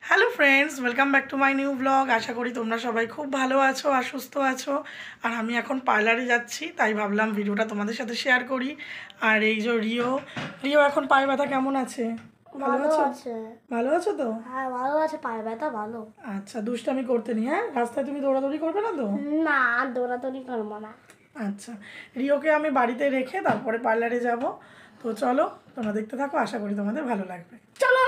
Hello friends, welcome back to my new blog. আশা করি তোমরা সবাই খুব ভালো আছো আর সুস্থ আছো। আর আমি এখন পার্লারে যাচ্ছি, তাই ভাবলাম ভিডিওটা তোমাদের সাথে শেয়ার করি। আর এই যে রিও এখন পায়ে ব্যথা কেমন আছে? ভালো আছে। ভালো আছো তো? হ্যাঁ ভালো আছে, পায়ে ব্যথা ভালো। আচ্ছা, দুষ্টামি করতে নি? হ্যাঁ, রাস্তায় তুমি দৌড়াদৌড়ি করবে না তো? না, দৌড়াদৌড়ি করবো না। আচ্ছা, রিওকে আমি বাড়িতে রেখে তারপরে পার্লারে যাব। তো চলো, তোমরা দেখতে থাকো, আশা করি তোমাদের ভালো লাগবে। চলো।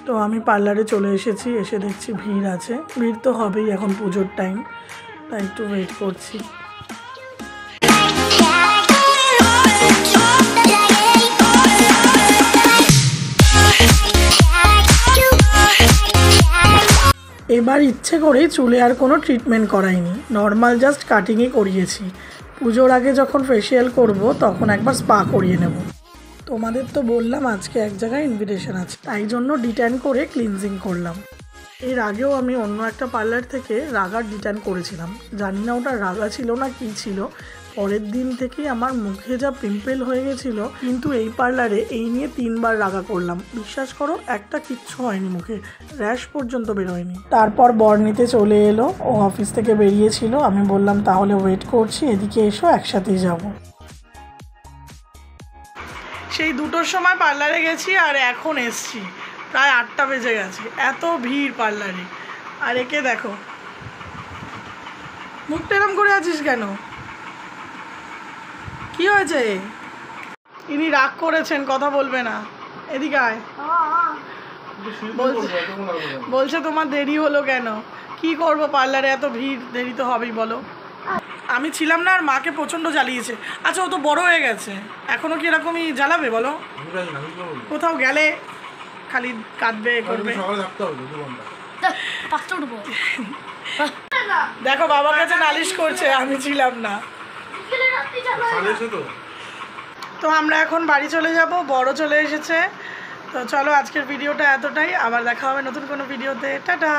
তো আমি পার্লারে চলে এসেছি, এসে দেখছি ভিড় আছে। ভিড় তো হবেই, এখন পুজোর টাইম, তাই একটু ওয়েট করছি। এবার ইচ্ছে করেই চুলে আর কোনো ট্রিটমেন্ট করাইনি, নর্মাল জাস্ট কাটিংই করিয়েছি। পুজোর আগে যখন ফেসিয়াল করব তখন একবার স্পা করিয়ে নেব। তোমাদের তো বললাম আজকে এক জায়গায় ইনভিটেশন আছে, তাই জন্য ডিট্যান করে ক্লিনজিং করলাম। এর আগেও আমি অন্য একটা পার্লার থেকে রাগার ডিট্যান করেছিলাম, জানি না ওটা রাগা ছিল না কি ছিল। পরের দিন থেকেই আমার মুখে যা পিম্পল হয়ে গেছিলো, কিন্তু এই পার্লারে এই নিয়ে 3 বার রাগা করলাম, বিশ্বাস করো একটা কিচ্ছু হয়নি, মুখে র্যাশ পর্যন্ত বেরোয়নি। তারপর বর নিতে চলে এলো, ও অফিস থেকে বেরিয়েছিল। আমি বললাম তাহলে ওয়েট করছি, এদিকে এসো একসাথেই যাব। সেই 2টোর সময় পার্লারে গেছি আর এখন এসছি, প্রায় 8টা বেজে গেছে। এত ভিড় পার্লারে। আর একে দেখো, মুখটা এরম করে আছিস কেন? কি হয়েছে? ইনি রাগ করেছেন, কথা বলবে না। এদিকে আয়। বলছে তোমার দেরি হলো কেন? কি করব, পার্লারে এত ভিড়, দেরি তো হবেই বলো। আমি ছিলাম না আর মাকে প্রচণ্ড জ্বালিয়েছে। আচ্ছা, ও তো বড় হয়ে গেছে, এখনও কি এরকমই জ্বালাবে বলো? কোথাও গেলে খালি কাঁদবে করবে। দেখো বাবার কাছে নালিশ করছে, আমি ছিলাম না। তো আমরা এখন বাড়ি চলে যাব, বড় চলে এসেছে। তো চলো, আজকের ভিডিওটা এতটাই, আবার দেখা হবে নতুন কোনো ভিডিওতে। টাটা।